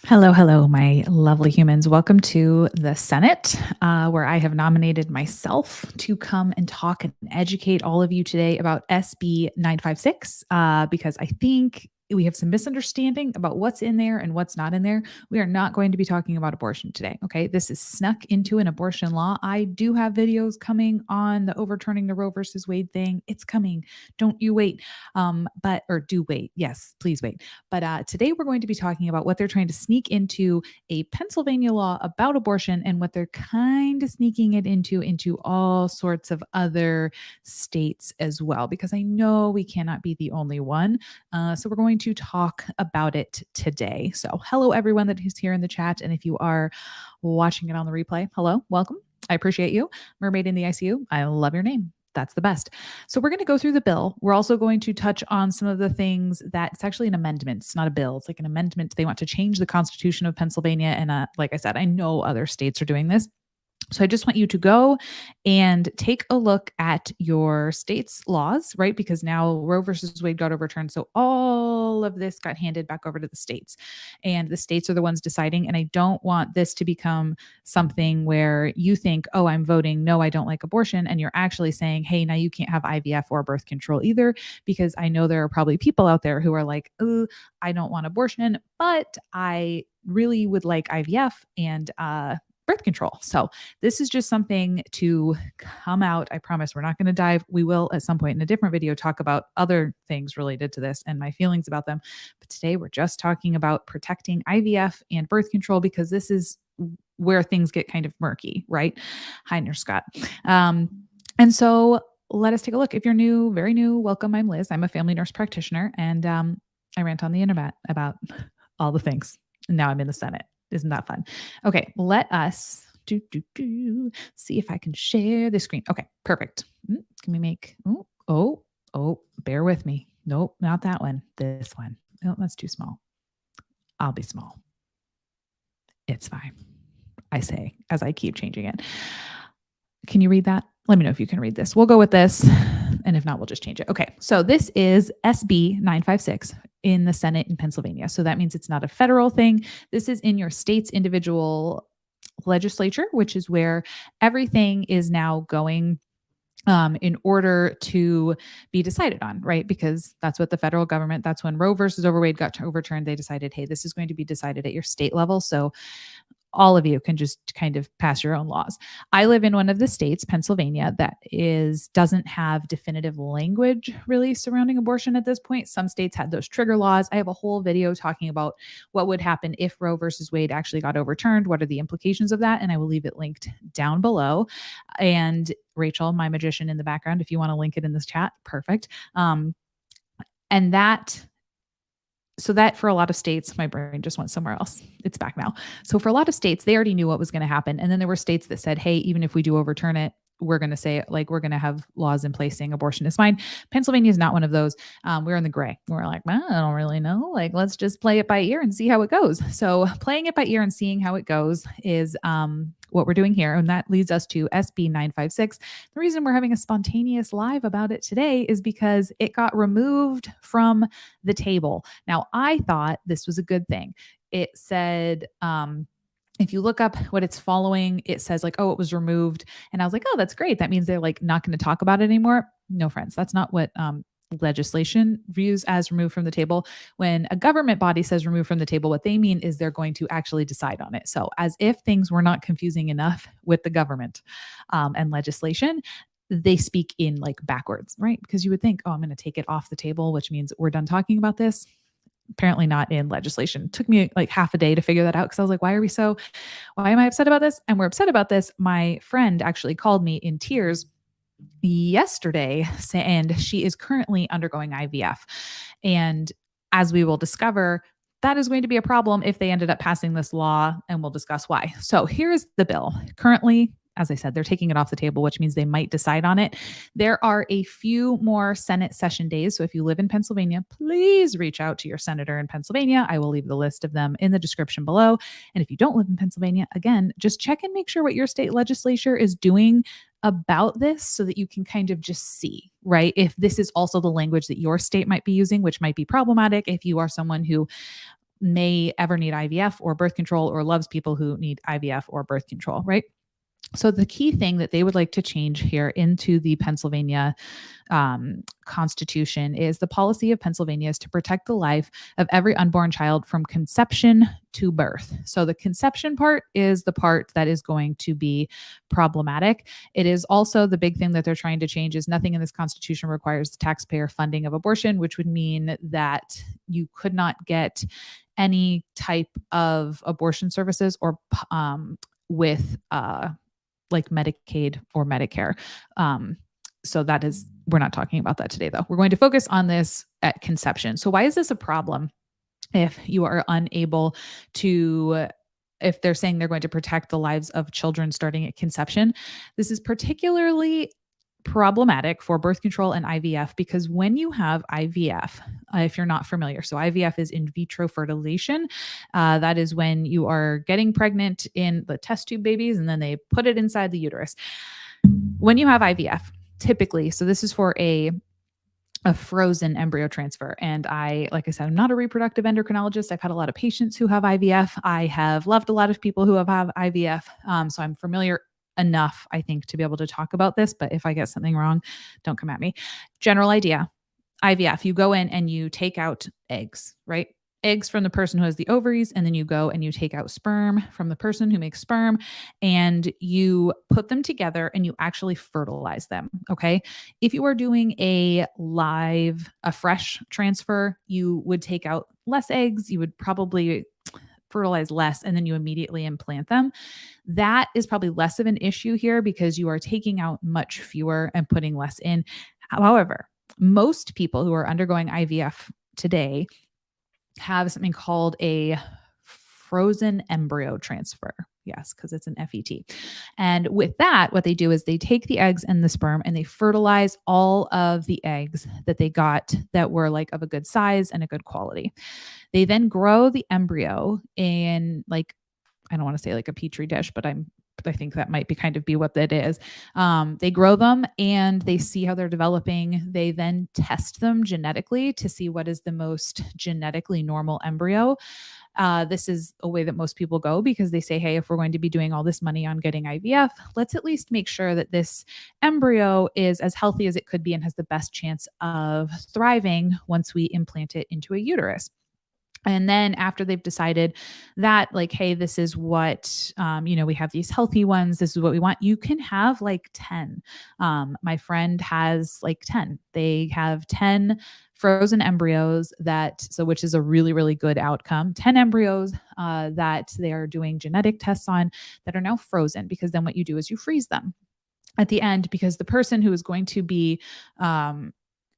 Hello, hello, my lovely humans. Welcome to the Senate, where I have nominated myself to come and talk and educate all of you today about SB 956, because I think we have some misunderstanding about what's in there and what's not in there. We are not going to be talking about abortion today. Okay. This is snuck into an abortion law. I do have videos coming on the overturning the Roe versus Wade thing. It's coming. Don't you wait. Or do wait. Yes, please wait. But today we're going to be talking about what they're trying to sneak into a Pennsylvania law about abortion and what they're kind of sneaking it into all sorts of other states as well, because I know we cannot be the only one. So we're going to talk about it today. So hello, everyone that is here in the chat. And if you are watching it on the replay, hello, welcome. I appreciate you. Mermaid in the ICU, I love your name. That's the best. So we're going to go through the bill. We're also going to touch on some of the things that it's actually an amendment. It's not a bill. It's like an amendment. They want to change the Constitution of Pennsylvania. And like I said, I know other states are doing this. So I just want you to go and take a look at your state's laws, right? Because now Roe versus Wade got overturned. So all of this got handed back over to the states, and the states are the ones deciding. And I don't want this to become something where you think, oh, I'm voting no, I don't like abortion. And you're actually saying, hey, now you can't have IVF or birth control either, because I know there are probably people out there who are like, oh, I don't want abortion, but I really would like IVF and birth control. So this is just something to come out. I promise we're not going to dive. We will at some point in a different video talk about other things related to this and my feelings about them. But today we're just talking about protecting IVF and birth control, because this is where things get kind of murky, right? Hi, Nurse Scott. And so let us take a look. If you're new, very new, welcome. I'm Liz. I'm a family nurse practitioner, and I rant on the internet about all the things. And now I'm in the Senate. Isn't that fun? Okay, let us see if I can share the screen. Okay, perfect. Can we make, bear with me. Nope, not that one. This one. No, that's too small. I'll be small. It's fine. I say as I keep changing it. Can you read that? Let me know if you can read this. We'll go with this. And if not, we'll just change it. Okay. So this is SB 956 in the Senate in Pennsylvania. So that means it's not a federal thing. This is in your state's individual legislature, which is where everything is now going in order to be decided on, right? Because that's what the federal government, that's when Roe versus Wade got overturned. They decided, hey, this is going to be decided at your state level. So all of you can just kind of pass your own laws. I live in one of the states, Pennsylvania, that doesn't have definitive language really surrounding abortion at this point. Some states had those trigger laws. I have a whole video talking about what would happen if Roe versus Wade actually got overturned. What are the implications of that? And I will leave it linked down below. And Rachel, my magician in the background, if you want to link it in this chat, perfect. So that for a lot of states, my brain just went somewhere else. It's back now. So for a lot of states, they already knew what was going to happen. And then there were states that said, hey, even if we do overturn it, we're going to say, like, we're going to have laws in place saying abortion is fine. Pennsylvania is not one of those. We're in the gray. We're like, well, I don't really know. Like, let's just play it by ear and see how it goes. So playing it by ear and seeing how it goes is what we're doing here. And that leads us to SB 956. The reason we're having a spontaneous live about it today is because it got removed from the table. Now, I thought this was a good thing. It said, if you look up what it's following, it says like, oh, it was removed. And I was like, oh, that's great. That means they're like not going to talk about it anymore. No, friends, that's not what legislation views as removed from the table. When a government body says removed from the table, what they mean is they're going to actually decide on it. So as if things were not confusing enough with the government and legislation, they speak in like backwards, right? Because you would think, oh, I'm going to take it off the table, which means we're done talking about this. Apparently not in legislation. It took me like half a day to figure that out, because I was like, why am I upset about this? And we're upset about this. My friend actually called me in tears yesterday, and she is currently undergoing IVF. And as we will discover, that is going to be a problem if they ended up passing this law, and we'll discuss why. So here's the bill. Currently, as I said, they're taking it off the table, which means they might decide on it. There are a few more Senate session days. So if you live in Pennsylvania, please reach out to your senator in Pennsylvania. I will leave the list of them in the description below. And if you don't live in Pennsylvania, again, just check and make sure what your state legislature is doing about this, so that you can kind of just see, right? If this is also the language that your state might be using, which might be problematic if you are someone who may ever need IVF or birth control or loves people who need IVF or birth control, right? So the key thing that they would like to change here into the Pennsylvania Constitution is the policy of Pennsylvania is to protect the life of every unborn child from conception to birth. So the conception part is the part that is going to be problematic. It is also the big thing that they're trying to change is nothing in this Constitution requires taxpayer funding of abortion, which would mean that you could not get any type of abortion services or with like Medicaid or Medicare. So that is, we're not talking about that today, though. We're going to focus on this at conception. So why is this a problem if you are unable to, if they're saying they're going to protect the lives of children starting at conception? This is particularly problematic for birth control and IVF because when you have IVF, if you're not familiar, so IVF is in vitro fertilization. That is when you are getting pregnant in the test tube babies and then they put it inside the uterus. When you have IVF, typically, so this is for a frozen embryo transfer. And like I said, I'm not a reproductive endocrinologist. I've had a lot of patients who have IVF. I have loved a lot of people who have IVF. So I'm familiar enough, I think, to be able to talk about this. But if I get something wrong, don't come at me. General idea, IVF, you go in and you take out eggs, right? Eggs from the person who has the ovaries, and then you go and you take out sperm from the person who makes sperm, and you put them together and you actually fertilize them. Okay. If you are doing a fresh transfer, you would take out less eggs. You would probably fertilize less and then you immediately implant them. That is probably less of an issue here because you are taking out much fewer and putting less in. However, most people who are undergoing IVF today have something called a frozen embryo transfer. Yes, because it's an FET. And with that, what they do is they take the eggs and the sperm and they fertilize all of the eggs that they got that were like of a good size and a good quality. They then grow the embryo in like, I don't want to say like a petri dish, but I think that might be kind of be what that is. They grow them and they see how they're developing. They then test them genetically to see what is the most genetically normal embryo. This is a way that most people go because they say, hey, if we're going to be doing all this money on getting IVF, let's at least make sure that this embryo is as healthy as it could be and has the best chance of thriving once we implant it into a uterus. And then after they've decided that, like, hey, this is what, we have these healthy ones. This is what we want. You can have like 10. My friend has like 10. They have 10 frozen embryos which is a really, really good outcome. 10 embryos that they are doing genetic tests on that are now frozen because then what you do is you freeze them at the end because the person who is going to be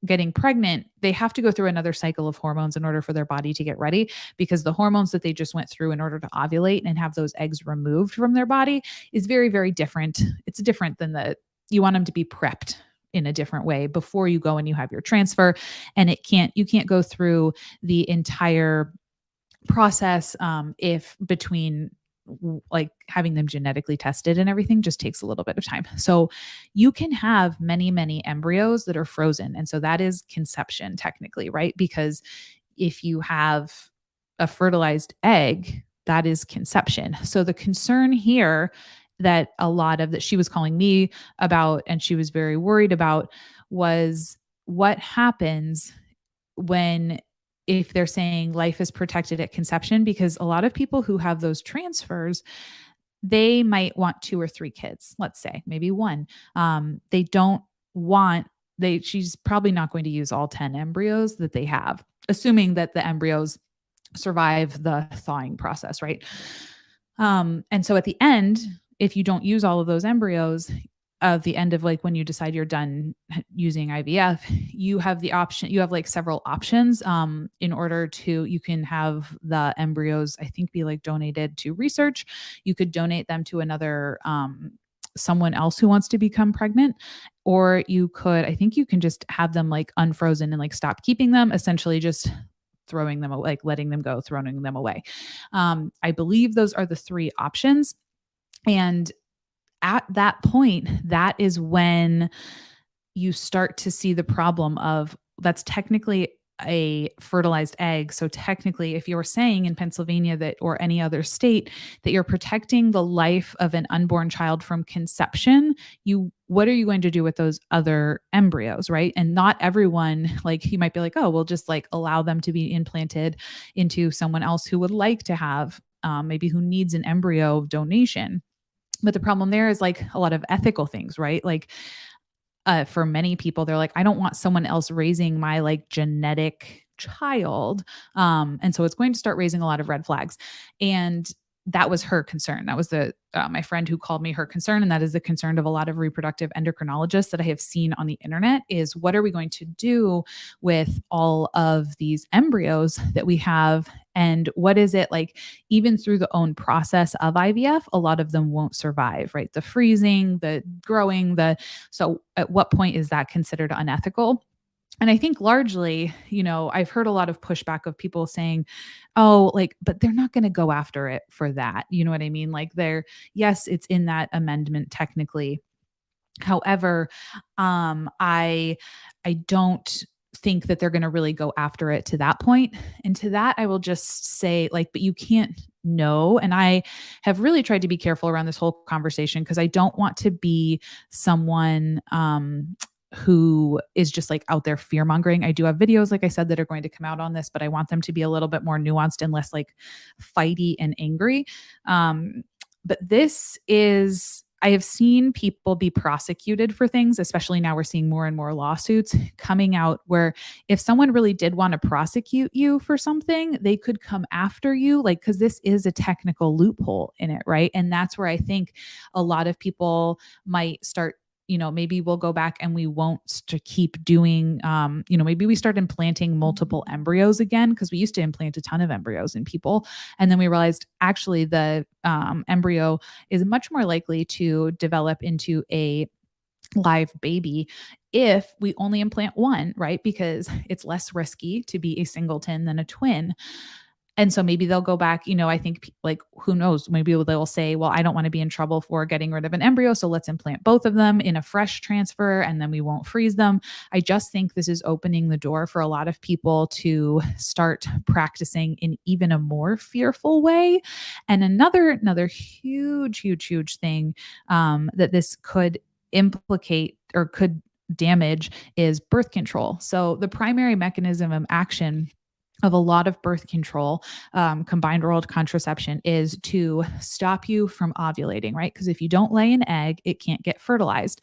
getting pregnant, they have to go through another cycle of hormones in order for their body to get ready because the hormones that they just went through in order to ovulate and have those eggs removed from their body is very, very different. It's different than you want them to be prepped in a different way before you go and you have your transfer. And you can't go through the entire process if between like having them genetically tested and everything just takes a little bit of time. So you can have many, many embryos that are frozen. And so that is conception technically, right? Because if you have a fertilized egg, that is conception. So the concern here that she was calling me about and she was very worried about was what happens if they're saying life is protected at conception, because a lot of people who have those transfers, they might want 2 or 3 kids, let's say, maybe 1. She's probably not going to use all 10 embryos that they have, assuming that the embryos survive the thawing process, right? And so at the end, if you don't use all of those embryos, of the end of like when you decide you're done using IVF, you have the option, you have like several options in order to, you can have the embryos, I think, be like donated to research. You could donate them to another, someone else who wants to become pregnant, or you could, I think you can just have them like unfrozen and like stop keeping them, essentially just throwing them away, like letting them go, throwing them away. I believe those are the 3 options. And at that point, that is when you start to see the problem of that's technically a fertilized egg. So technically, if you're saying in Pennsylvania that or any other state that you're protecting the life of an unborn child from conception, you what are you going to do with those other embryos, right? And not everyone, like you might be like, oh, we'll just like allow them to be implanted into someone else who would like to have maybe who needs an embryo donation. But the problem there is like a lot of ethical things, right? Like for many people, they're like, I don't want someone else raising my like genetic child. And so it's going to start raising a lot of red flags. And that was her concern. That was the my friend who called me her concern, and that is the concern of a lot of reproductive endocrinologists that I have seen on the internet. Is what are we going to do with all of these embryos that we have, and what is it like? Even through the own process of IVF, a lot of them won't survive. Right, the freezing, the growing, the so at what point is that considered unethical? And I think largely, I've heard a lot of pushback of people saying, "Oh, like, but they're not going to go after it for that." You know what I mean? Like, yes, it's in that amendment technically. However, I don't think that they're going to really go after it to that point. And to that, I will just say, like, but you can't know. And I have really tried to be careful around this whole conversation because I don't want to be someone who is just like out there fear mongering. I do have videos, like I said, that are going to come out on this, but I want them to be a little bit more nuanced and less like fighty and angry. But this is, I have seen people be prosecuted for things, especially now we're seeing more and more lawsuits coming out where if someone really did want to prosecute you for something, they could come after you, like, because this is a technical loophole in it, right? And that's where I think a lot of people might start. Maybe we'll go back and we won't keep doing, maybe we start implanting multiple embryos again because we used to implant a ton of embryos in people. And then we realized actually the embryo is much more likely to develop into a live baby if we only implant one, right? Because it's less risky to be a singleton than a twin. And so maybe they'll go back, I think like, who knows, maybe they'll say, well, I don't want to be in trouble for getting rid of an embryo. So let's implant both of them in a fresh transfer and then we won't freeze them. I just think this is opening the door for a lot of people to start practicing in even a more fearful way. And another huge thing that this could implicate or could damage is birth control. So the primary mechanism of action of a lot of birth control, combined oral contraception, is to stop you from ovulating, right? Because if you don't lay an egg, it can't get fertilized.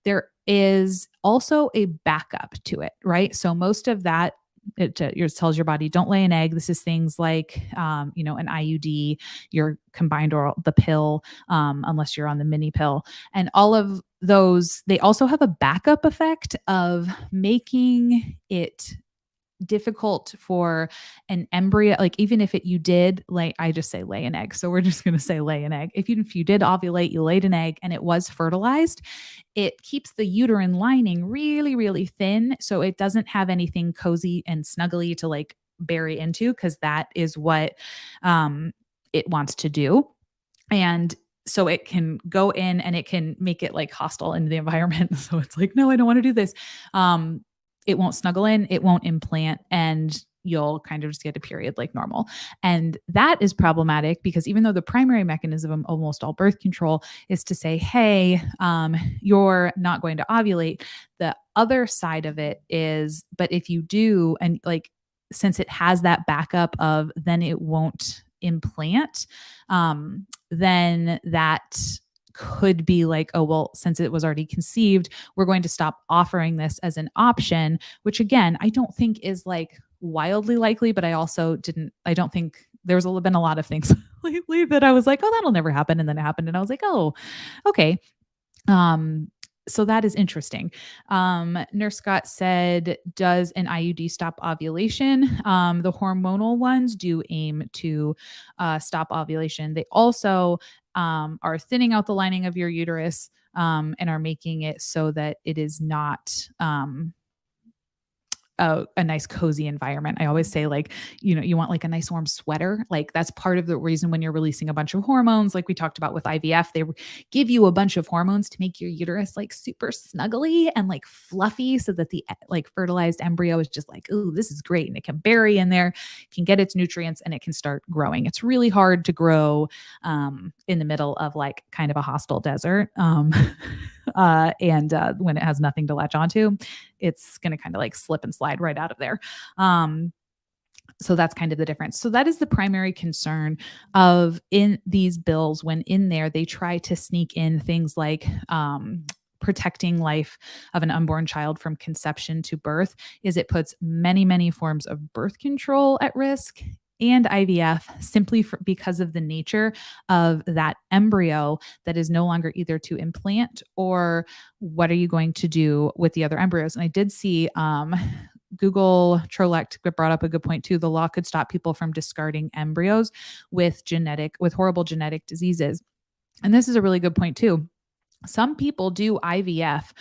There is also a backup to it, right? So most of that it tells your body don't lay an egg. This is things like an IUD, your combined oral, the pill, unless you're on the mini pill, and all of those. They also have a backup effect of making it difficult for an embryo, like even if you did lay, I just say lay an egg, so we're just going to say lay an egg. If you did ovulate, you laid an egg and it was fertilized, it keeps the uterine lining really thin, so it doesn't have anything cozy and snuggly to like bury into, because that is what it wants to do. And so it can go in and it can make it like hostile into the environment. So it's like, no, I don't want to do this. It won't snuggle in, it won't implant, and you'll kind of just get a period like normal. And that is problematic because even though the primary mechanism of almost all birth control is to say, hey, you're not going to ovulate, the other side of it is, but if you do, and like, since it has that backup of then it won't implant, then that could be like, oh, well, since it was already conceived, we're going to stop offering this as an option, which again, I don't think is like wildly likely, but I don't think been a lot of things lately that I was like, oh, that'll never happen. And then it happened. And I was like, oh, okay. Um, so that is interesting. Nurse Scott said, does an IUD stop ovulation? The hormonal ones do aim to stop ovulation. They also are thinning out the lining of your uterus and are making it so that it is not a nice cozy environment. I always say, like, you want like a nice warm sweater. Like that's part of the reason when you're releasing a bunch of hormones, like we talked about with IVF, they give you a bunch of hormones to make your uterus like super snuggly and like fluffy so that the like fertilized embryo is just like, oh, this is great. And it can bury in there, can get its nutrients, and it can start growing. It's really hard to grow in the middle of like kind of a hostile desert. And when it has nothing to latch onto, it's going to kind of like slip and slide right out of there. So that's kind of the difference. So that is the primary concern of in these bills. When in there, they try to sneak in things like protecting life of an unborn child from conception to birth, is it puts many, many forms of birth control at risk and IVF simply because of the nature of that embryo that is no longer either to implant or what are you going to do with the other embryos. And I did see Google Trolect brought up a good point too. The law could stop people from discarding embryos with horrible genetic diseases. And this is a really good point too. Some people do IVF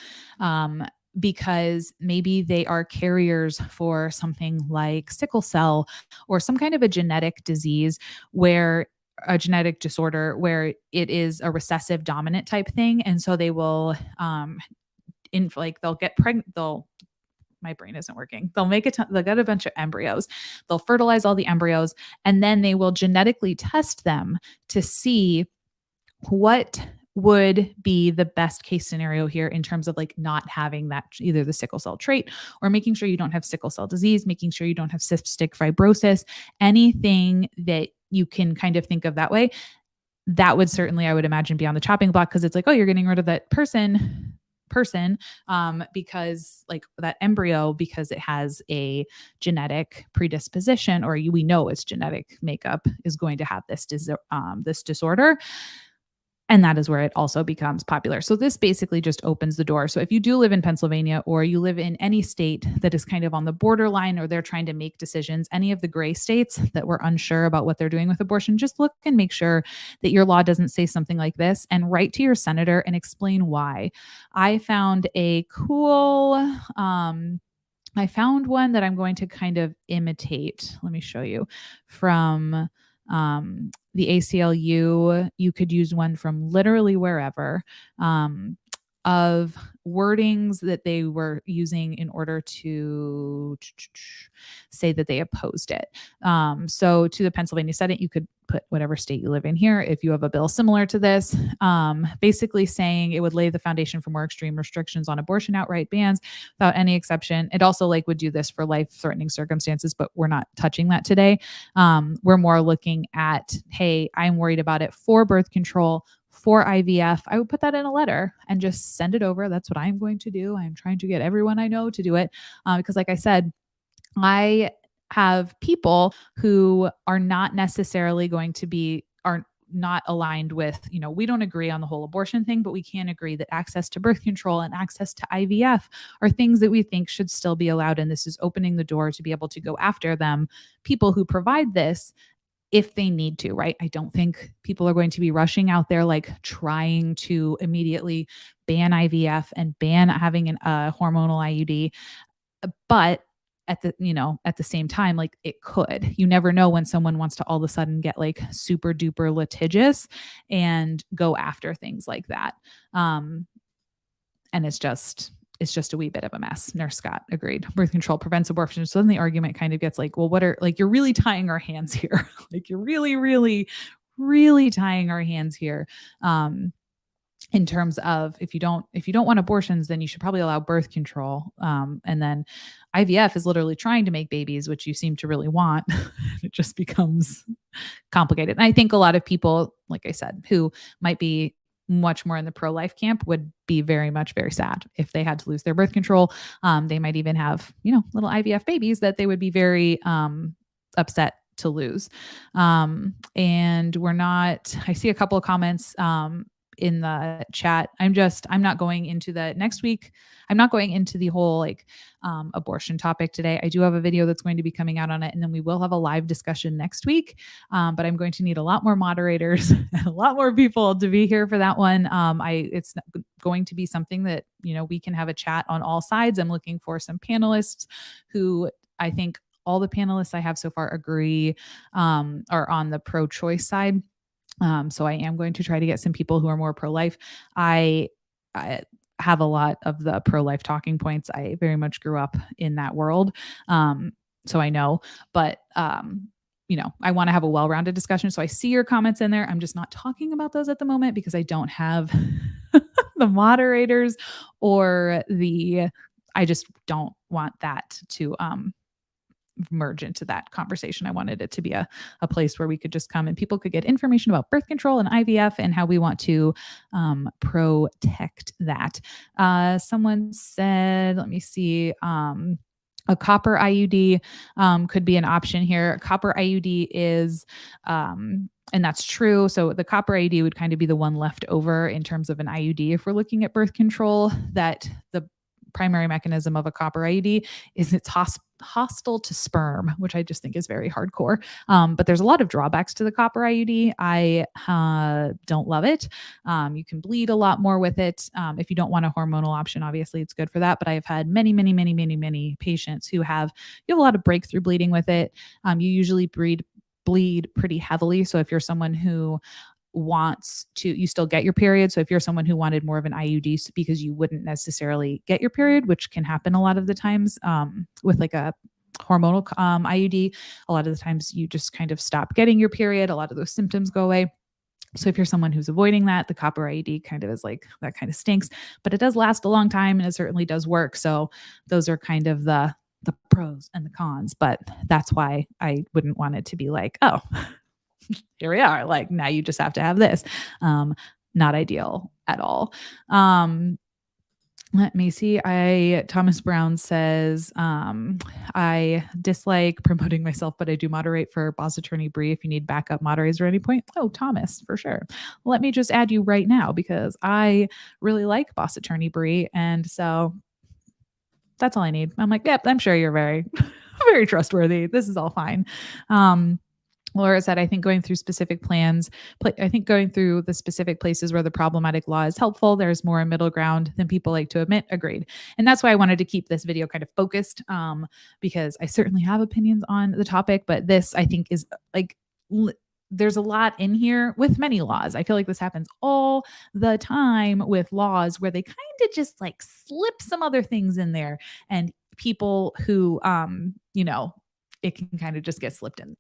because maybe they are carriers for something like sickle cell or some kind of a genetic disease where a genetic disorder where it is a recessive dominant type thing. And so they will, they'll get pregnant, my brain isn't working. They'll get a bunch of embryos. They'll fertilize all the embryos, and then they will genetically test them to see what would be the best case scenario here in terms of like not having that, either the sickle cell trait or making sure you don't have sickle cell disease, making sure you don't have cystic fibrosis, anything that you can kind of think of that way. That would certainly, I would imagine, be on the chopping block, because it's like, oh, you're getting rid of that person because like that embryo, because it has a genetic predisposition, or we know its genetic makeup is going to have this disorder. And that is where it also becomes popular. So this basically just opens the door. So if you do live in Pennsylvania, or you live in any state that is kind of on the borderline, or they're trying to make decisions, any of the gray states that were unsure about what they're doing with abortion, just look and make sure that your law doesn't say something like this, and write to your senator and explain why. I found one that I'm going to kind of imitate. Let me show you from the ACLU. You could use one from literally wherever, of wordings that they were using in order to say that they opposed it. So to the Pennsylvania Senate, you could put whatever state you live in here if you have a bill similar to this, basically saying it would lay the foundation for more extreme restrictions on abortion outright bans without any exception. It also like would do this for life-threatening circumstances, but we're not touching that today. We're more looking at, hey, I'm worried about it for birth control, for IVF. I would put that in a letter and just send it over. That's what I'm going to do. I'm trying to get everyone I know to do it, because like I said, I have people who are not necessarily are not aligned with, we don't agree on the whole abortion thing, but we can agree that access to birth control and access to IVF are things that we think should still be allowed. And this is opening the door to be able to go after them, people who provide this, if they need to, right? I don't think people are going to be rushing out there like trying to immediately ban IVF and ban having a hormonal IUD. But at the same time, like it could, you never know when someone wants to all of a sudden get like super duper litigious and go after things like that. And it's just a wee bit of a mess. Nurse Scott agreed. Birth control prevents abortion. So then the argument kind of gets like, well, you're really tying our hands here. Like you're really, really, really tying our hands here. In terms of if you don't want abortions, then you should probably allow birth control. And then IVF is literally trying to make babies, which you seem to really want. It just becomes complicated. And I think a lot of people, like I said, who might be much more in the pro-life camp would be very sad if they had to lose their birth control. They might even have, little IVF babies that they would be very upset to lose. And I see a couple of comments in the chat. I'm not going into the next week. I'm not going into the whole abortion topic today. I do have a video that's going to be coming out on it, and then we will have a live discussion next week. But I'm going to need a lot more moderators and a lot more people to be here for that one. It's going to be something that, we can have a chat on all sides. I'm looking for some panelists who I think all the panelists I have so far agree are on the pro-choice side. So I am going to try to get some people who are more pro-life. I have a lot of the pro-life talking points. I very much grew up in that world. So I know, but I want to have a well-rounded discussion. So I see your comments in there. I'm just not talking about those at the moment because I don't have the moderators or I just don't want that to merge into that conversation. I wanted it to be a place where we could just come and people could get information about birth control and IVF and how we want to protect that. Someone said, let me see, a copper IUD could be an option here. A copper IUD is, and that's true. So the copper IUD would kind of be the one left over in terms of an IUD if we're looking at birth control. That the primary mechanism of a copper IUD is it's hostile to sperm, which I just think is very hardcore. But there's a lot of drawbacks to the copper IUD. I don't love it. You can bleed a lot more with it. If you don't want a hormonal option, obviously it's good for that. But I have had many, many, many, many, many patients who you have a lot of breakthrough bleeding with it. You usually bleed pretty heavily. So if you're someone who you still get your period. So if you're someone who wanted more of an IUD because you wouldn't necessarily get your period, which can happen a lot of the times with like a hormonal IUD, a lot of the times you just kind of stop getting your period. A lot of those symptoms go away. So if you're someone who's avoiding that, the copper IUD kind of is like, that kind of stinks, but it does last a long time and it certainly does work. So those are kind of the pros and the cons, but that's why I wouldn't want it to be like, oh, here we are. Like now you just have to have this. Not ideal at all. Let me see. Thomas Brown says, I dislike promoting myself, but I do moderate for Boss Attorney Bree if you need backup moderators at any point. Oh, Thomas, for sure. Let me just add you right now because I really like Boss Attorney Bree. And so that's all I need. I'm like, yep, I'm sure you're very, very trustworthy. This is all fine. Laura said, I think going through specific plans, I think going through the specific places where the problematic law is helpful. There's more middle ground than people like to admit. Agreed. And that's why I wanted to keep this video kind of focused because I certainly have opinions on the topic, but this I think is like, there's a lot in here with many laws. I feel like this happens all the time with laws where they kind of just like slip some other things in there and people who, it can kind of just get slipped in.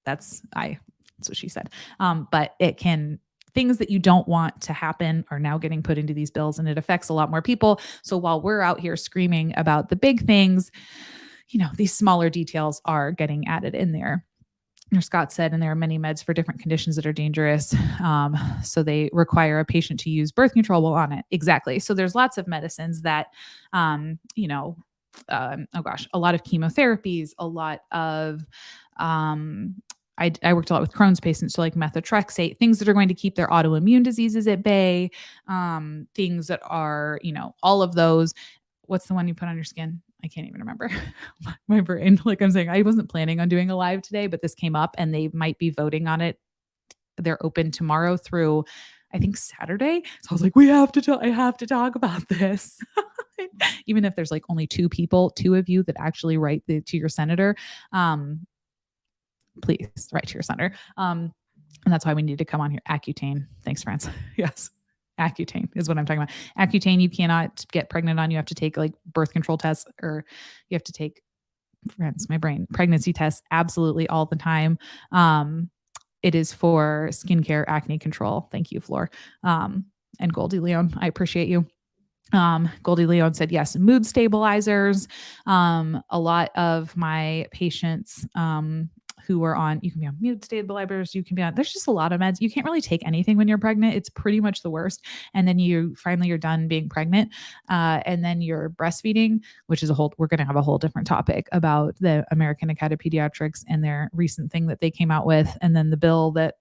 That's what she said. But things that you don't want to happen are now getting put into these bills and it affects a lot more people. So while we're out here screaming about the big things, these smaller details are getting added in there. Scott said, and there are many meds for different conditions that are dangerous. So they require a patient to use birth control while on it. Exactly. So there's lots of medicines that, a lot of chemotherapies, a lot of, I worked a lot with Crohn's patients, so like methotrexate, things that are going to keep their autoimmune diseases at bay, things that are, all of those. What's the one you put on your skin? I can't even remember. My brain, like I'm saying, I wasn't planning on doing a live today, but this came up and they might be voting on it. They're open tomorrow through, I think, Saturday. So I was like, I have to talk about this. Even if there's like only two of you that actually write to your senator, please write to your senator. And that's why we need to come on here. Accutane. Thanks, friends. Yes. Accutane is what I'm talking about. Accutane you cannot get pregnant on. You have to take like birth control tests or you have to take, pregnancy tests absolutely all the time. It is for skincare, acne control. Thank you, Floor. And Goldie Leon, I appreciate you. Goldie Leon said, yes, mood stabilizers. A lot of my patients, who are on, you can be on mood stabilizers, there's just a lot of meds. You can't really take anything when you're pregnant. It's pretty much the worst. And then you're done being pregnant. And then you're breastfeeding, which is we're going to have a whole different topic about the American Academy of Pediatrics and their recent thing that they came out with. And then the bill that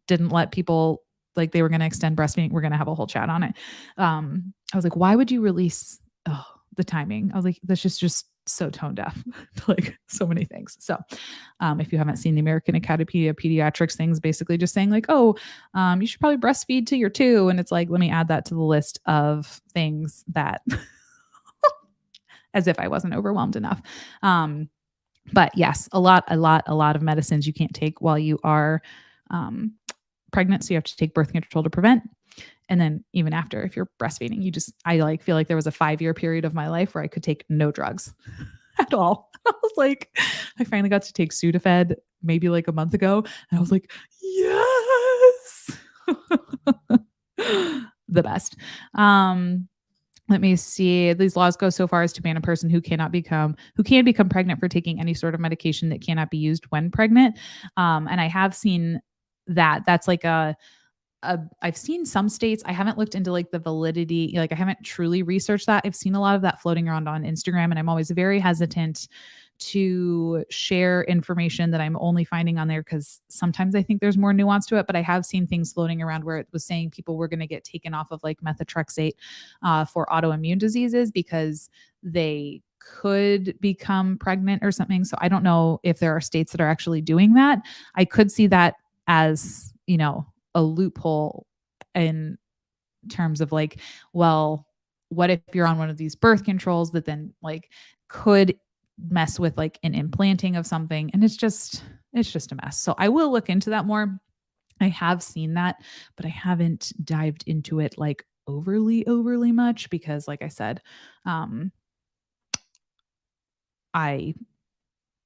didn't let people like they were going to extend breastfeeding. We're going to have a whole chat on it. I was like, why would you release the timing? I was like, that's just so tone deaf to like so many things. So if you haven't seen the American Academy of Pediatrics things, basically just saying like, oh, you should probably breastfeed till you're 2. And it's like, let me add that to the list of things that as if I wasn't overwhelmed enough. But yes, a lot of medicines you can't take while you are pregnant. So you have to take birth control to prevent. And then even after, if you're breastfeeding, I like feel like there was a 5-year period of my life where I could take no drugs at all. I was like, I finally got to take Sudafed maybe like a month ago. And I was like, yes, the best. Let me see. These laws go so far as to ban a person who can become pregnant for taking any sort of medication that cannot be used when pregnant. And I have seen that. That's like I've seen some states. I haven't looked into like the validity. Like I haven't truly researched that. I've seen a lot of that floating around on Instagram, and I'm always very hesitant to share information that I'm only finding on there because sometimes I think there's more nuance to it. But I have seen things floating around where it was saying people were going to get taken off of like methotrexate for autoimmune diseases because they could become pregnant or something. So I don't know if there are states that are actually doing that. I could see that as, a loophole in terms of like, well, what if you're on one of these birth controls that then like could mess with like an implanting of something? And it's just a mess. So I will look into that more. I have seen that, but I haven't dived into it like overly much because like I said,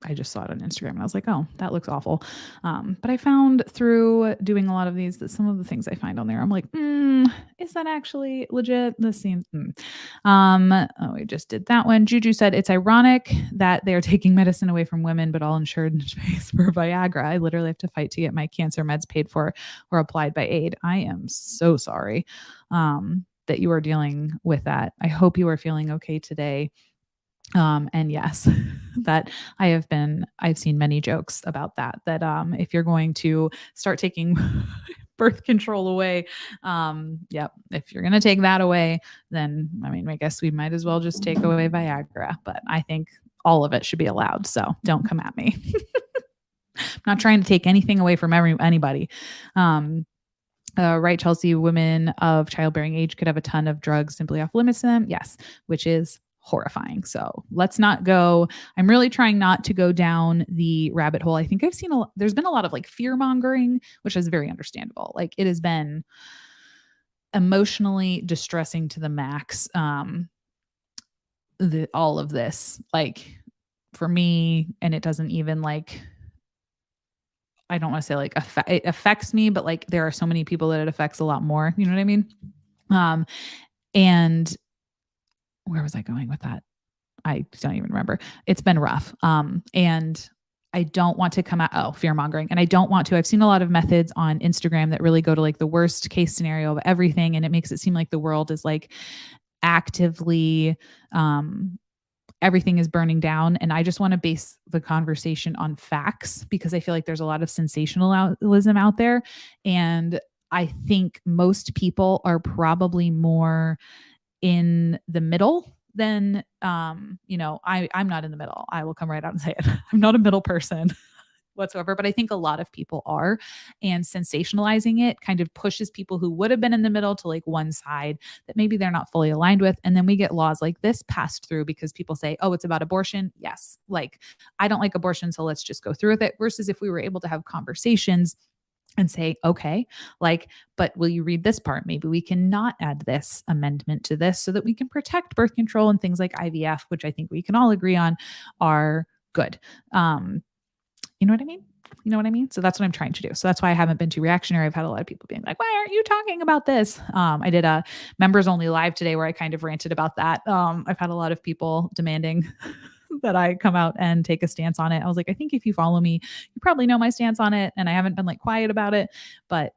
I just saw it on Instagram and I was like, oh, that looks awful. But I found through doing a lot of these that some of the things I find on there, I'm like, is that actually legit? This seems, we just did that one. Juju said, it's ironic that they're taking medicine away from women, but all insurance pays for Viagra. I literally have to fight to get my cancer meds paid for or applied by aid. I am so sorry that you are dealing with that. I hope you are feeling okay today. And yes, that I've seen many jokes about that if you're going to start taking birth control away, if you're going to take that away, then, I guess we might as well just take away Viagra, but I think all of it should be allowed. So don't come at me. I'm not trying to take anything away from anybody. Right, Chelsea, women of childbearing age could have a ton of drugs simply off limits to them. Yes, which is horrifying. So let's not go. I'm really trying not to go down the rabbit hole. I think there's been a lot of like fear mongering, which is very understandable. Like it has been emotionally distressing to the max. All of this, like for me, and it doesn't even like, I don't want to say like it affects me, but like there are so many people that it affects a lot more. You know what I mean? And where was I going with that? I don't even remember. It's been rough. And I don't want to come out, fear mongering. And I don't want to, I've seen a lot of methods on Instagram that really go to like the worst case scenario of everything. And it makes it seem like the world is like actively, everything is burning down. And I just want to base the conversation on facts because I feel like there's a lot of sensationalism out there. And I think most people are probably more in the middle than, I'm not in the middle. I will come right out and say it. I'm not a middle person whatsoever, but I think a lot of people are, and sensationalizing it kind of pushes people who would have been in the middle to like one side that maybe they're not fully aligned with. And then we get laws like this passed through because people say, oh, it's about abortion. Yes. Like I don't like abortion. So let's just go through with it. Versus if we were able to have conversations and say, okay, like, but will you read this part? Maybe we can not add this amendment to this so that we can protect birth control and things like IVF, which I think we can all agree on are good. You know what I mean? You know what I mean? So that's what I'm trying to do. So that's why I haven't been too reactionary. I've had a lot of people being like, why aren't you talking about this? I did a members only live today where I kind of ranted about that. I've had a lot of people demanding that I come out and take a stance on it. I was like, I think if you follow me, you probably know my stance on it. And I haven't been like quiet about it, but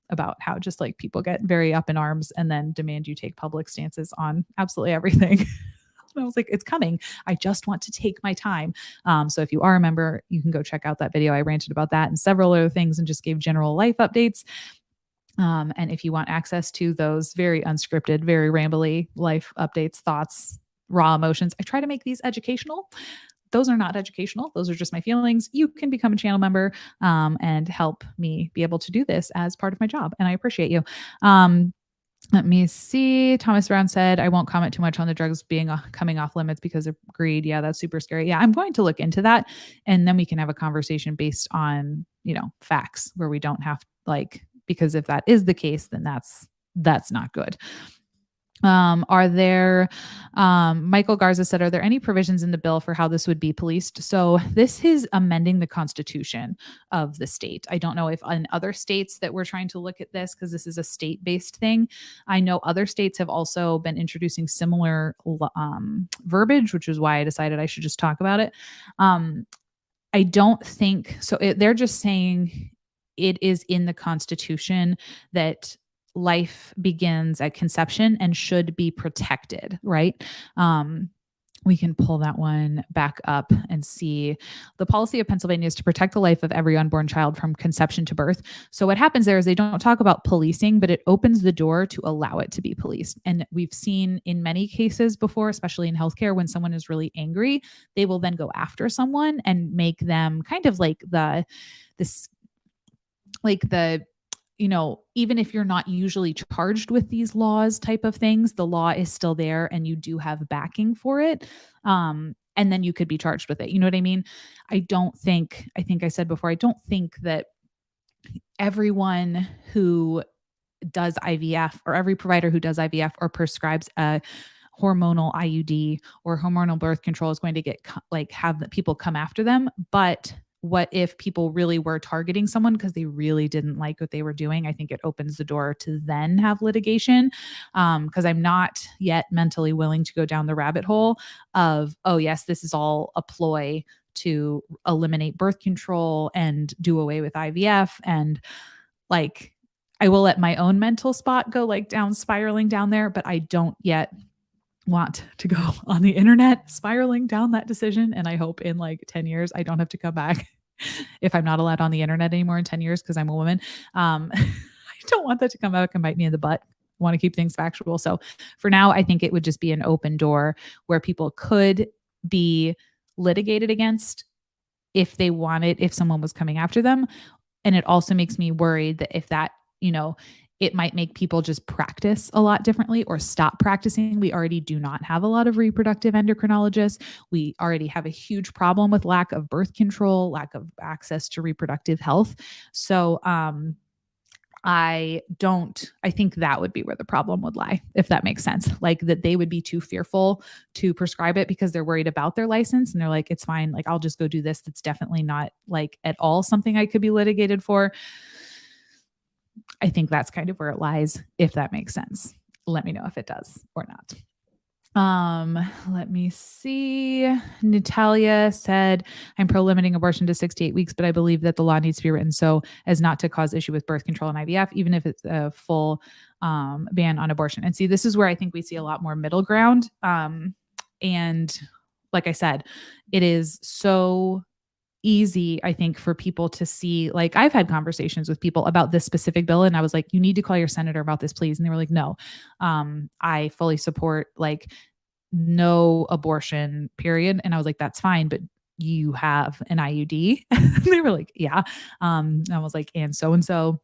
about how just like people get very up in arms and then demand you take public stances on absolutely everything. And I was like, it's coming. I just want to take my time. So if you are a member, you can go check out that video. I ranted about that and several other things and just gave general life updates. And if you want access to those very unscripted, very rambly life updates, thoughts, raw emotions, I try to make these educational. Those are not educational. Those are just my feelings. You can become a channel member and help me be able to do this as part of my job. And I appreciate you. Let me see. Thomas Brown said, I won't comment too much on the drugs being coming off limits because of greed. Yeah, that's super scary. Yeah, I'm going to look into that. And then we can have a conversation based on, facts where we don't have because if that is the case, then that's not good. Are there, Michael Garza said, are there any provisions in the bill for how this would be policed? So this is amending the constitution of the state. I don't know if in other states that we're trying to look at this, because this is a state-based thing. I know other states have also been introducing similar verbiage, which is why I decided I should just talk about it. I don't think so. They're just saying it is in the constitution that life begins at conception and should be protected, right? We can pull that one back up and see. The policy of Pennsylvania is to protect the life of every unborn child from conception to birth. So what happens there is they don't talk about policing, but it opens the door to allow it to be policed. And we've seen in many cases before, especially in healthcare, when someone is really angry, they will then go after someone and make them kind of like even if you're not usually charged with these laws type of things, the law is still there and you do have backing for it. And then you could be charged with it. You know what I mean? I think I said before, I don't think that everyone who does IVF or every provider who does IVF or prescribes a hormonal IUD or hormonal birth control is going to get have the people come after them. But what if people really were targeting someone because they really didn't like what they were doing? I think it opens the door to then have litigation, because I'm not yet mentally willing to go down the rabbit hole of, oh yes, this is all a ploy to eliminate birth control and do away with IVF. And I will let my own mental spot go spiraling down there, but I don't yet want to go on the internet spiraling down that decision. And I hope in 10 years, I don't have to come back if I'm not allowed on the internet anymore in 10 years because I'm a woman. I don't want that to come back and bite me in the butt. I want to keep things factual. So for now, I think it would just be an open door where people could be litigated against if they wanted, if someone was coming after them. And it also makes me worried that if that, it might make people just practice a lot differently or stop practicing. We already do not have a lot of reproductive endocrinologists. We already have a huge problem with lack of birth control, lack of access to reproductive health. So I think that would be where the problem would lie, if that makes sense. That they would be too fearful to prescribe it because they're worried about their license and they're like, it's fine. I'll just go do this. That's definitely not at all something I could be litigated for. I think that's kind of where it lies, if that makes sense. Let me know if it does or not. Let me see. Natalia said, I'm pro limiting abortion to 6 to 8 weeks, but I believe that the law needs to be written so as not to cause issue with birth control and IVF, even if it's a full ban on abortion. And see, this is where I think we see a lot more middle ground. And like I said, it is so easy, I think, for people to see. I've had conversations with people about this specific bill and I was like, you need to call your senator about this, please. And they were like, no, I fully support no abortion, period. And I was like, that's fine, but you have an IUD. They were like, yeah. I was like, and so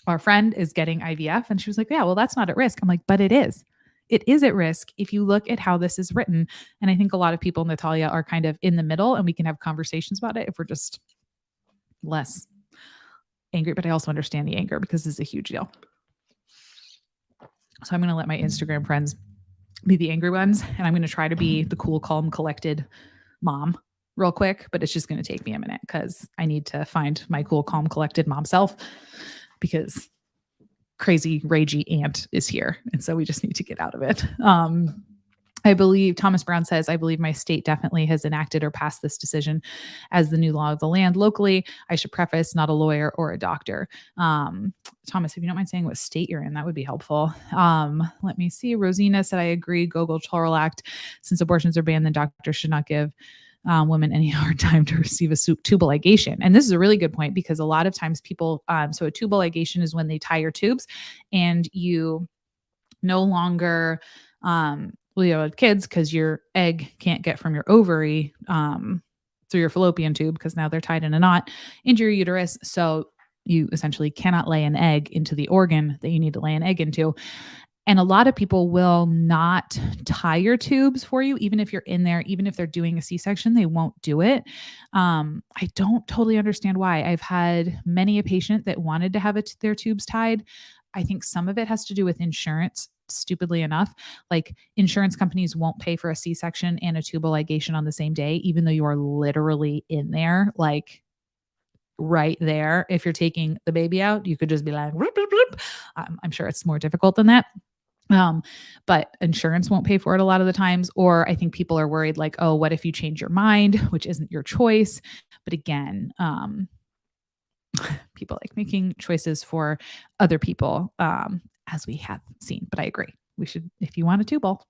our friend is getting IVF. And she was like, yeah, well, that's not at risk. I'm like, but it is. It is at risk if you look at how this is written. And I think a lot of people, Natalia, are kind of in the middle and we can have conversations about it if we're just less angry. But I also understand the anger because this is a huge deal. So I'm going to let my Instagram friends be the angry ones. And I'm going to try to be the cool, calm, collected mom real quick. But it's just going to take me a minute because I need to find my cool, calm, collected mom self because crazy, ragey aunt is here. And so we just need to get out of it. I believe Thomas Brown says, I believe my state definitely has enacted or passed this decision as the new law of the land locally. I should preface, not a lawyer or a doctor. Thomas, if you don't mind saying what state you're in, that would be helpful. Let me see. Rosina said, I agree. Go Cultural Act. Since abortions are banned, then doctors should not give women any hard time to receive a tubal ligation. And this is a really good point because a lot of times people, so a tubal ligation is when they tie your tubes and you no longer, well, you have kids because your egg can't get from your ovary through your fallopian tube because now they're tied in a knot into your uterus. So you essentially cannot lay an egg into the organ that you need to lay an egg into. And a lot of people will not tie your tubes for you, even if you're in there, even if they're doing a C-section, they won't do it. I don't totally understand why. I've had many a patient that wanted to have their tubes tied. I think some of it has to do with insurance, stupidly enough. Like insurance companies won't pay for a C-section and a tubal ligation on the same day, even though you are literally in there, like right there. If you're taking the baby out, you could just be like, bloop, bloop, bloop. I'm sure it's more difficult than that. But insurance won't pay for it a lot of the times. Or I think people are worried like, oh, what if you change your mind, which isn't your choice? But again, people like making choices for other people, as we have seen. But I agree. We should, if you want a tubal,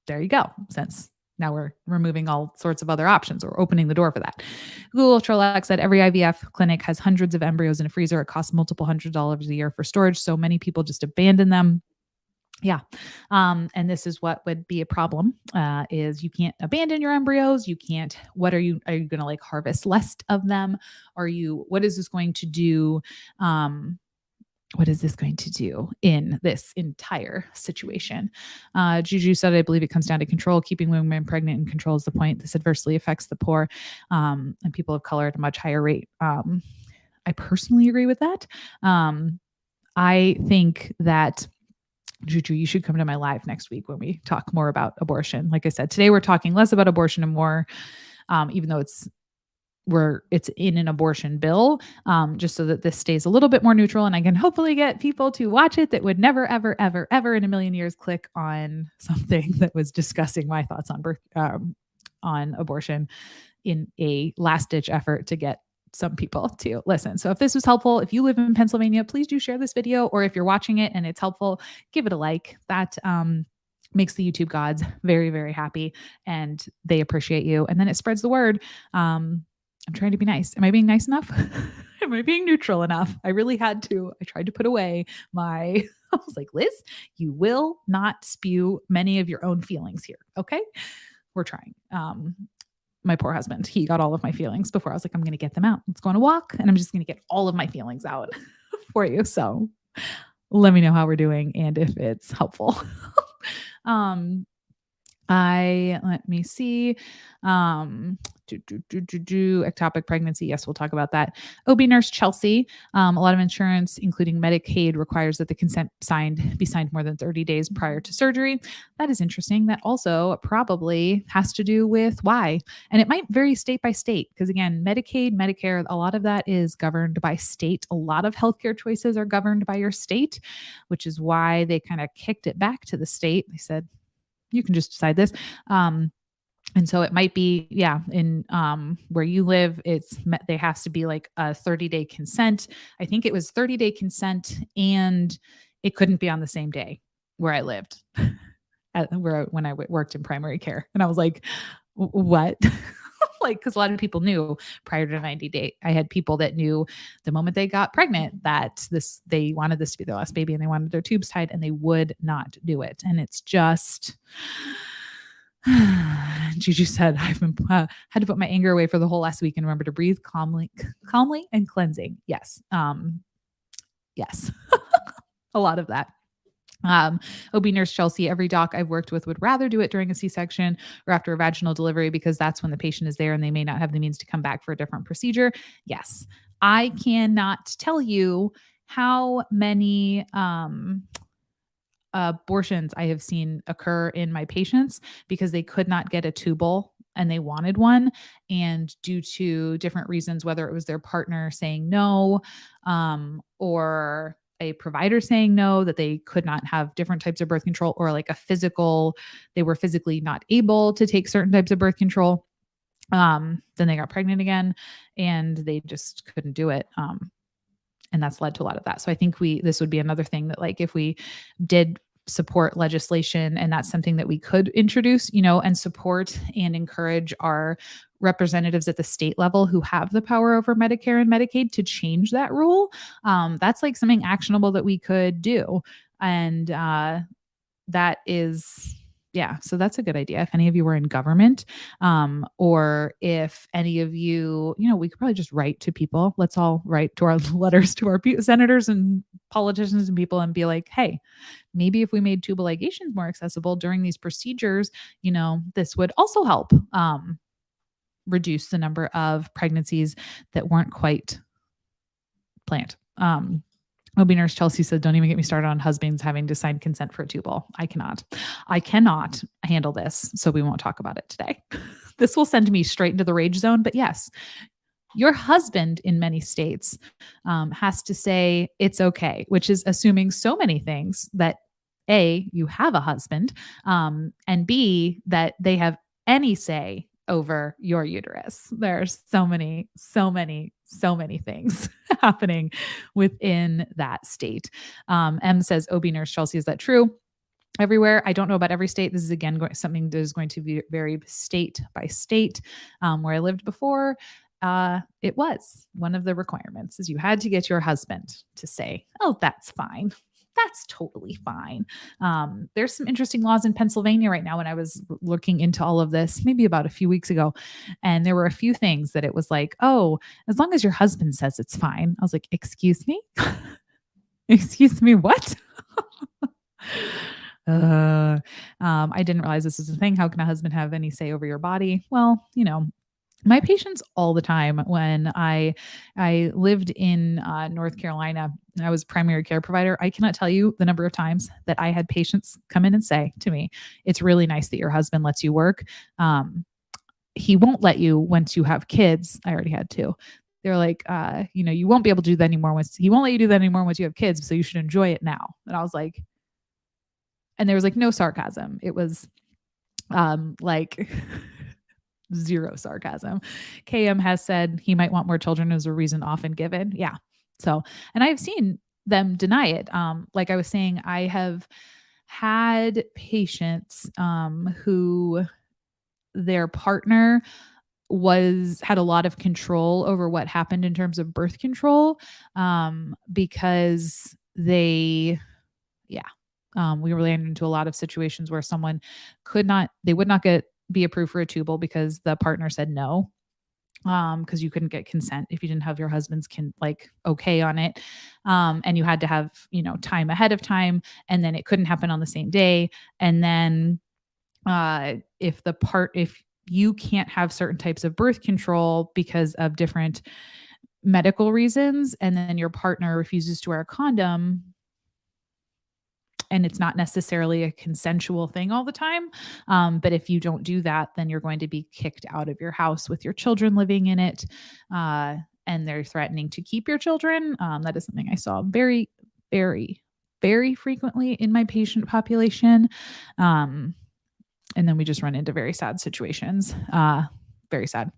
there you go. Since now we're removing all sorts of other options or opening the door for that. Google Trolex said every IVF clinic has hundreds of embryos in a freezer. It costs multiple $100s a year for storage. So many people just abandon them. Yeah. And this is what would be a problem, is you can't abandon your embryos. You can't, are you going to like harvest less of them? What is this going to do? What is this going to do in this entire situation? Juju said, I believe it comes down to control. Keeping women pregnant and control is the point. This adversely affects the poor, and people of color at a much higher rate. I personally agree with that. I think that Juju, you should come to my live next week when we talk more about abortion. Like I said, today we're talking less about abortion and more, even though it's in an abortion bill, just so that this stays a little bit more neutral and I can hopefully get people to watch it that would never, ever, ever, ever in a million years click on something that was discussing my thoughts on abortion in a last ditch effort to get some people to listen. So if this was helpful, if you live in Pennsylvania, please do share this video, or if you're watching it and it's helpful, give it a like. That makes the YouTube gods very, very happy and they appreciate you. And then it spreads the word. I'm trying to be nice. Am I being nice enough? Am I being neutral enough? I tried to put away I was like, Liz, you will not spew many of your own feelings here. Okay. We're trying. My poor husband, he got all of my feelings before I was like, I'm going to get them out. Let's go on a walk and I'm just going to get all of my feelings out for you. So let me know how we're doing and if it's helpful. Let me see. Ectopic pregnancy. Yes, we'll talk about that. OB nurse Chelsea. A lot of insurance, including Medicaid, requires that the consent be signed more than 30 days prior to surgery. That is interesting. That also probably has to do with why. And it might vary state by state because again, Medicaid, Medicare, a lot of that is governed by state. A lot of healthcare choices are governed by your state, which is why they kind of kicked it back to the state. They said, you can just decide this. And so it might be, in where you live, there has to be like a 30-day consent. I think it was 30-day consent and it couldn't be on the same day where I lived, when I worked in primary care. And I was like, what? Like, because a lot of people knew prior to 90 days. I had people that knew the moment they got pregnant that they wanted this to be their last baby and they wanted their tubes tied and they would not do it. And it's just, Juju said, I've been had to put my anger away for the whole last week and remember to breathe calmly and cleansing. Yes. Yes. A lot of that. OB nurse Chelsea, every doc I've worked with would rather do it during a C-section or after a vaginal delivery because that's when the patient is there and they may not have the means to come back for a different procedure. Yes. I cannot tell you how many abortions I have seen occur in my patients because they could not get a tubal and they wanted one. And due to different reasons, whether it was their partner saying no, or a provider saying no, that they could not have different types of birth control, or like they were physically not able to take certain types of birth control. Then they got pregnant again and they just couldn't do it. And that's led to a lot of that. So I think this would be another thing that like, if we did support legislation. And that's something that we could introduce, and support and encourage our representatives at the state level who have the power over Medicare and Medicaid to change that rule. That's like something actionable that we could do. And that is, yeah, so that's a good idea. If any of you were in government, or if any of you, we could probably just write to people. Let's all write to our letters to our senators and politicians and people and be like, hey, maybe if we made tubal ligations more accessible during these procedures, this would also help reduce the number of pregnancies that weren't quite planned. OB nurse Chelsea said, don't even get me started on husbands having to sign consent for a tubal. I cannot handle this. So we won't talk about it today. This will send me straight into the rage zone. But yes, your husband in many states has to say it's okay, which is assuming so many things that A, you have a husband, and B, that they have any say over your uterus. There's so many things happening within that state. M says, OB nurse Chelsea, is that true? Everywhere. I don't know about every state. This is again something that is going to be vary state by state. Where I lived before, it was one of the requirements is you had to get your husband to say, oh, that's fine. That's totally fine. There's some interesting laws in Pennsylvania right now when I was looking into all of this, maybe about a few weeks ago. And there were a few things that it was like, oh, as long as your husband says it's fine. I was like, excuse me? Excuse me, what? I didn't realize this was a thing. How can a husband have any say over your body? Well, my patients all the time when I lived in North Carolina, I was primary care provider. I cannot tell you the number of times that I had patients come in and say to me, it's really nice that your husband lets you work. He won't let you once you have kids. I already had two. They're like, you won't be able to do that anymore he won't let you do that anymore once you have kids. So you should enjoy it now. And I was like, and there was like no sarcasm. It was like zero sarcasm. KM has said he might want more children as a reason often given. Yeah. So, and I've seen them deny it. Like I was saying, I have had patients who their partner had a lot of control over what happened in terms of birth control because we ran into a lot of situations where someone would not be approved for a tubal because the partner said no, because you couldn't get consent if you didn't have your husband's okay on it. And you had to have, time ahead of time, and then it couldn't happen on the same day. And then if you can't have certain types of birth control because of different medical reasons, and then your partner refuses to wear a condom, and it's not necessarily a consensual thing all the time. But if you don't do that, then you're going to be kicked out of your house with your children living in it. And they're threatening to keep your children. That is something I saw very, very, very frequently in my patient population. And then we just run into very sad situations. Very sad.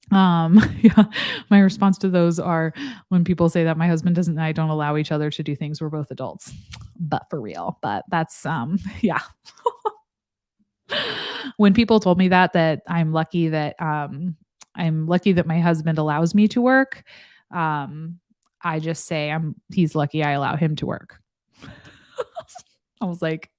Yeah, my response to those are when people say that my husband and I don't allow each other to do things. We're both adults, but for real. But that's, yeah. When people told me that I'm lucky that my husband allows me to work. I just say he's lucky I allow him to work. I was like,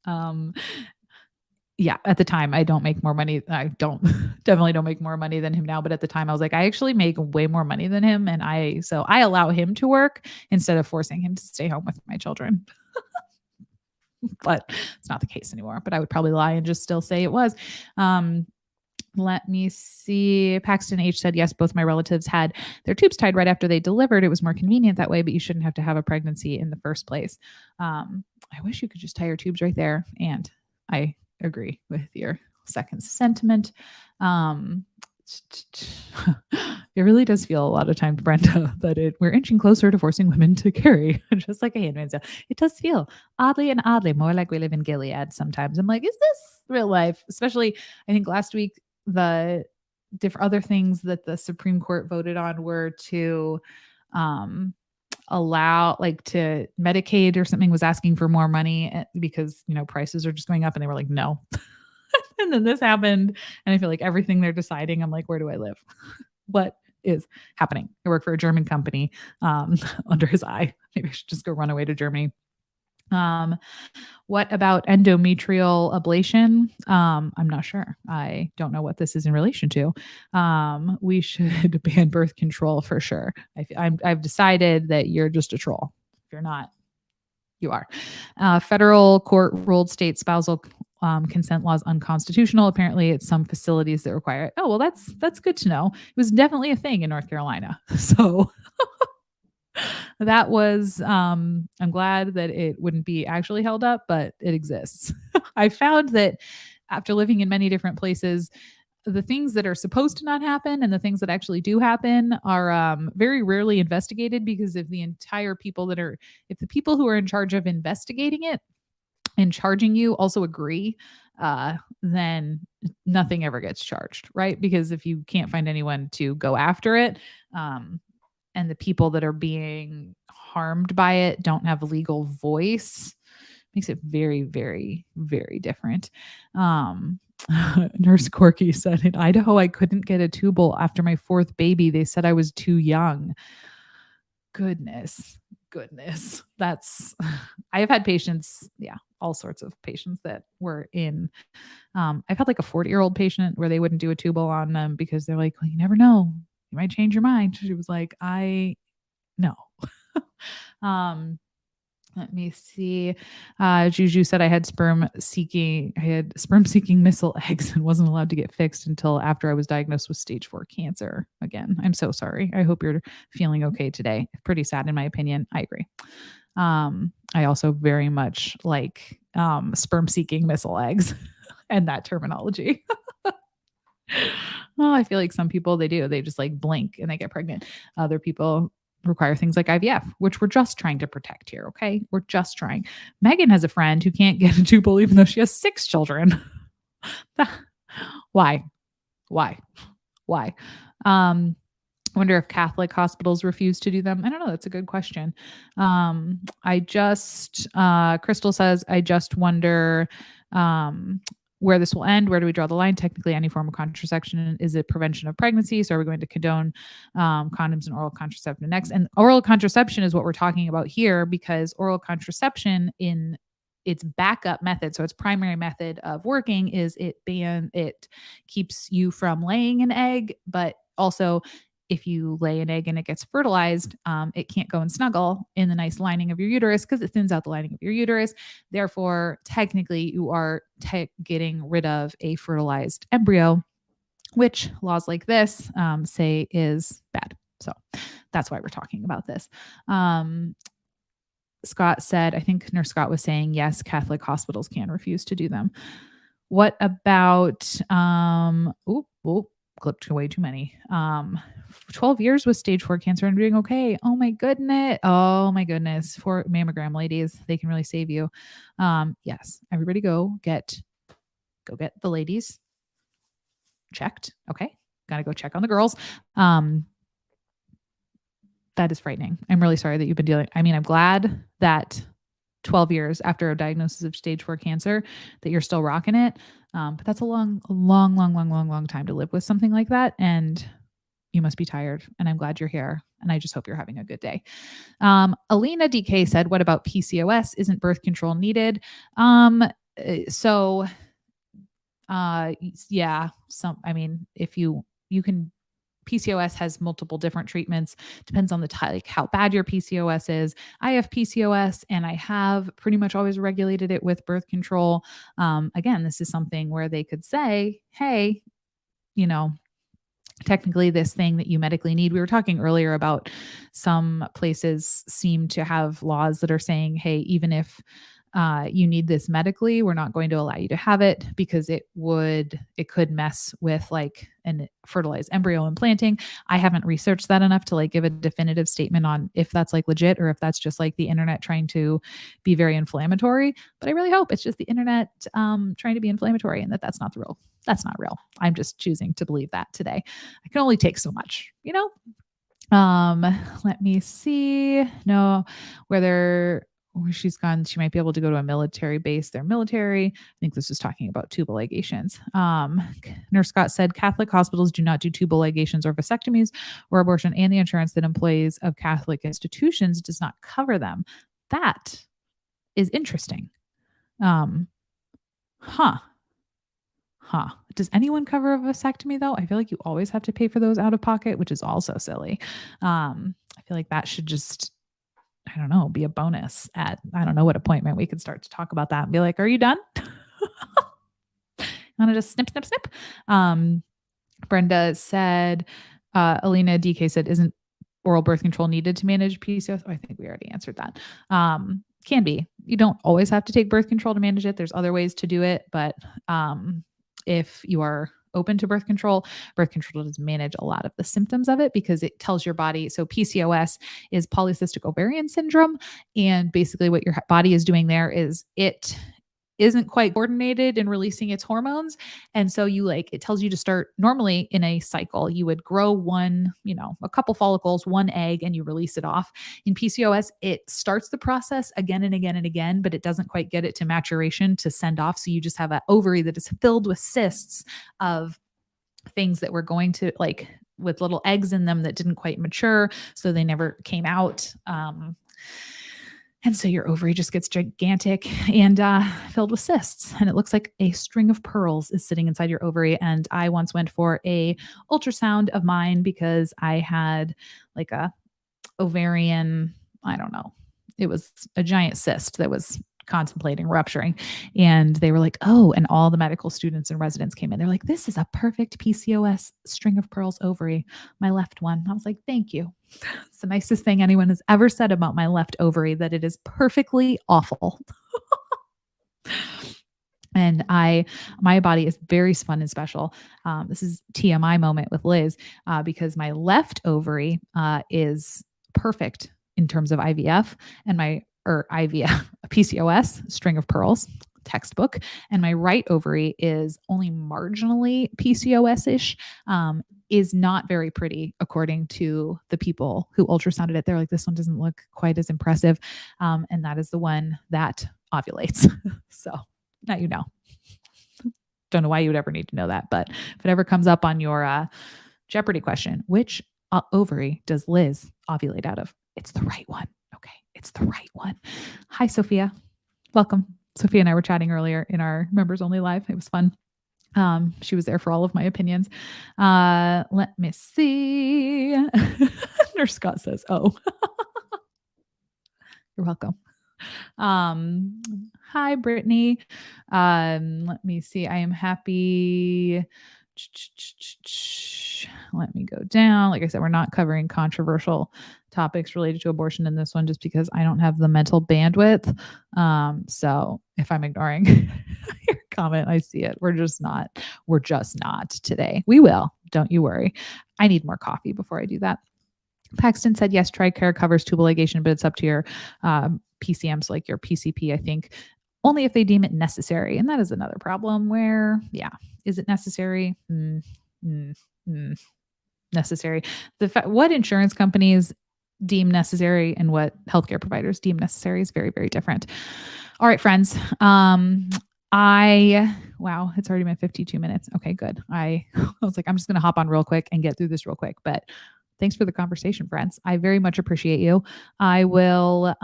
yeah, at the time I don't make more money. I definitely don't make more money than him now. But at the time I was like, I actually make way more money than him. And so I allow him to work instead of forcing him to stay home with my children. But it's not the case anymore, but I would probably lie and just still say it was. Let me see. Paxton H said, yes, both my relatives had their tubes tied right after they delivered. It was more convenient that way, but you shouldn't have to have a pregnancy in the first place. I wish you could just tie your tubes right there. And I agree with your second sentiment. It really does feel a lot of time, Brenda, that we're inching closer to forcing women to carry, just like a handmaid's tale. It does feel oddly more like we live in Gilead sometimes. I'm like, is this real life? Especially, I think last week, the different other things that the Supreme Court voted on were to allow to Medicaid or something was asking for more money because, prices are just going up, and they were like, no. And then this happened, and I feel like everything they're deciding, I'm like, where do I live? What is happening? I work for a German company under his eye. Maybe I should just go run away to Germany. What about endometrial ablation? I'm not sure. I don't know what this is in relation to. We should ban birth control for sure. I've decided that you're just a troll. If you're not, you are. Federal court ruled state spousal consent laws unconstitutional. Apparently, it's some facilities that require it. Oh, well, that's good to know. It was definitely a thing in North Carolina. So that was I'm glad that it wouldn't be actually held up, but it exists. I found that after living in many different places, the things that are supposed to not happen and the things that actually do happen are very rarely investigated, because if the people who are in charge of investigating it and charging you also agree, then nothing ever gets charged, right? Because if you can't find anyone to go after it, and the people that are being harmed by it don't have a legal voice, makes it very, very, very different. Nurse Corky said, in Idaho, I couldn't get a tubal after my fourth baby. They said I was too young. Goodness. That's, I have had patients, all sorts of patients that were in, I've had like a 40-year-old patient where they wouldn't do a tubal on them because they're like, well, you never know. You might change your mind. She was like, no. Let me see. Juju said I had sperm seeking missile eggs and wasn't allowed to get fixed until after I was diagnosed with stage 4 cancer. Again, I'm so sorry. I hope you're feeling okay today. Pretty sad in my opinion. I agree. I also very much like sperm seeking missile eggs and that terminology. Well, I feel like some people, they just like blink and they get pregnant. Other people require things like IVF, which we're just trying to protect here. Okay. We're just trying. Megan has a friend who can't get a tubal even though she has 6 children. Why? I wonder if Catholic hospitals refuse to do them. I don't know. That's a good question. Crystal says, I just wonder, where this will end. Where do we draw the line? Technically, any form of contraception is a prevention of pregnancy. So are we going to condone condoms and oral contraception next? And oral contraception is what we're talking about here, because oral contraception in its backup method, so its primary method of working, is it keeps you from laying an egg, but also if you lay an egg and it gets fertilized, it can't go and snuggle in the nice lining of your uterus because it thins out the lining of your uterus. Therefore, technically, you are getting rid of a fertilized embryo, which laws like this say is bad. So that's why we're talking about this. Scott said, I think Nurse Scott was saying, yes, Catholic hospitals can refuse to do them. What about, clipped way too many. 12 years with stage 4 cancer and doing okay. Oh my goodness. For mammogram ladies, they can really save you. Yes, everybody go get the ladies checked. Okay. Got to go check on the girls. That is frightening. I'm really sorry that you've been I'm glad that 12 years after a diagnosis of stage 4 cancer that you're still rocking it. But that's a long time to live with something like that. And you must be tired. And I'm glad you're here. And I just hope you're having a good day. Alina DK said, what about PCOS? Isn't birth control needed? If you can, PCOS has multiple different treatments. Depends on the type, like how bad your PCOS is. I have PCOS and I have pretty much always regulated it with birth control. Again, this is something where they could say, hey, technically this thing that you medically need. We were talking earlier about some places seem to have laws that are saying, hey, even if you need this medically, we're not going to allow you to have it because it could mess with like an fertilized embryo implanting. I haven't researched that enough to like give a definitive statement on if that's like legit or if that's just like the internet trying to be very inflammatory. But I really hope it's just the internet trying to be inflammatory and that's not real. That's not real. I'm just choosing to believe that today. I can only take so much, Um, let me see. No, whether where she's gone, she might be able to go to a military base. They're military. I think this is talking about tubal ligations. Nurse Scott said Catholic hospitals do not do tubal ligations or vasectomies or abortion, and the insurance that employees of Catholic institutions does not cover them. That is interesting. Um, huh. Huh. Does anyone cover a vasectomy though? I feel like you always have to pay for those out of pocket, which is also silly. I feel like that should just, I don't know, be a bonus at, I don't know what appointment we could start to talk about that and be like, are you done? Want to just snip, snip, snip? Um, Brenda said, Alina DK said, isn't oral birth control needed to manage PCOS? Oh, I think we already answered that. Can be. You don't always have to take birth control to manage it. There's other ways to do it, but if you are open to birth control does manage a lot of the symptoms of it because it tells your body. So PCOS is polycystic ovarian syndrome. And basically what your body is doing there is it isn't quite coordinated in releasing its hormones. And so it tells you to start normally in a cycle. You would grow one, a couple follicles, one egg, and you release it off. In PCOS, it starts the process again and again and again, but it doesn't quite get it to maturation to send off. So you just have an ovary that is filled with cysts of things that were going to with little eggs in them that didn't quite mature. So they never came out. And so your ovary just gets gigantic and filled with cysts. And it looks like a string of pearls is sitting inside your ovary. And I once went for a ultrasound of mine because I had like a ovarian, I don't know. It was a giant cyst that was contemplating rupturing. And they were like, oh, and all the medical students and residents came in. They're like, this is a perfect PCOS string of pearls ovary, my left one. I was like, thank you. It's the nicest thing anyone has ever said about my left ovary, that it is perfectly awful. And my body is very fun and special. This is TMI moment with Liz because my left ovary is perfect in terms of IVF, and my IVF PCOS string of pearls textbook, and my right ovary is only marginally PCOS-ish. Is not very pretty according to the people who ultrasounded it. They're like, this one doesn't look quite as impressive, and that is the one that ovulates. So now you know. Don't know why you would ever need to know that, but if it ever comes up on your Jeopardy question, which ovary does Liz ovulate out of? It's the right one. Okay, it's the right one. Hi, Sophia. Welcome. Sophia and I were chatting earlier in our members only live. It was fun. She was there for all of my opinions. Let me see. Nurse Scott says, oh. You're welcome. Hi, Brittany. Let me see. I am happy. Let me go down. Like I said, we're not covering controversial topics related to abortion in this one just because I don't have the mental bandwidth. So if I'm ignoring your comment, I see it. We're just not today. We will. Don't you worry. I need more coffee before I do that. Paxton said, yes, TRICARE covers tubal ligation, but it's up to your PCMs, like your PCP, I think, only if they deem it necessary. And that is another problem where, is it necessary? Necessary. What insurance companies deem necessary and what healthcare providers deem necessary is very, very different. All right, friends. Wow, it's already been 52 minutes. Okay, good. I was like, I'm just going to hop on real quick and get through this real quick, but thanks for the conversation, friends. I very much appreciate you. I will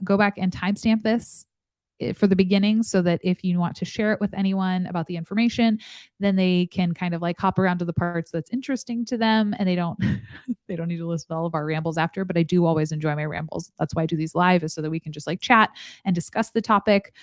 go back and timestamp this for the beginning so that if you want to share it with anyone about the information, then they can kind of hop around to the parts that's interesting to them, and they don't they don't need to listen to all of our rambles after. But I do always enjoy my rambles. That's why I do these live, is so that we can just chat and discuss the topic.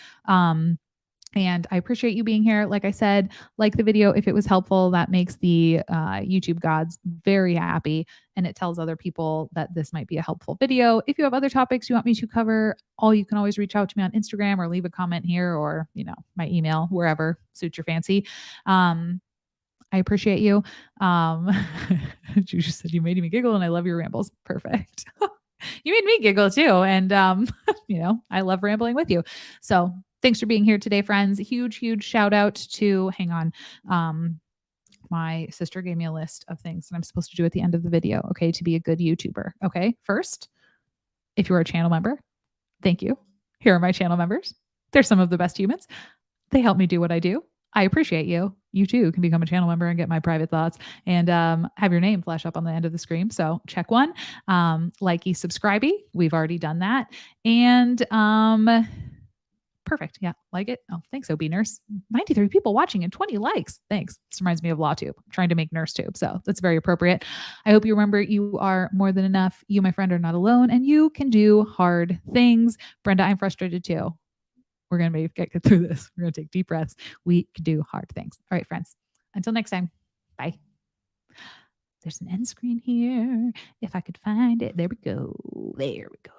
And I appreciate you being here. Like I said, like the video if it was helpful. That makes the YouTube gods very happy, and it tells other people that this might be a helpful video. If you have other topics you want me to cover, you can always reach out to me on Instagram or leave a comment here, or my email, wherever suits your fancy. I appreciate you. Juju said, you made me giggle and I love your rambles. Perfect. You made me giggle too. And, I love rambling with you. So thanks for being here today, friends. Huge, huge shout out to, hang on. my sister gave me a list of things that I'm supposed to do at the end of the video, okay, to be a good YouTuber. Okay. First, if you're a channel member, thank you. Here are my channel members. They're some of the best humans. They help me do what I do. I appreciate you. You too can become a channel member and get my private thoughts and have your name flash up on the end of the screen. So check one. Likey, subscribey. We've already done that. And perfect. Yeah, like it. Oh, thanks, OB Nurse. 93 people watching and 20 likes. Thanks. This reminds me of LawTube. I'm trying to make NurseTube, so that's very appropriate. I hope you remember you are more than enough. You, my friend, are not alone, and you can do hard things. Brenda, I'm frustrated too. We're going to get through this. We're going to take deep breaths. We can do hard things. All right, friends. Until next time. Bye. There's an end screen here. If I could find it. There we go. There we go.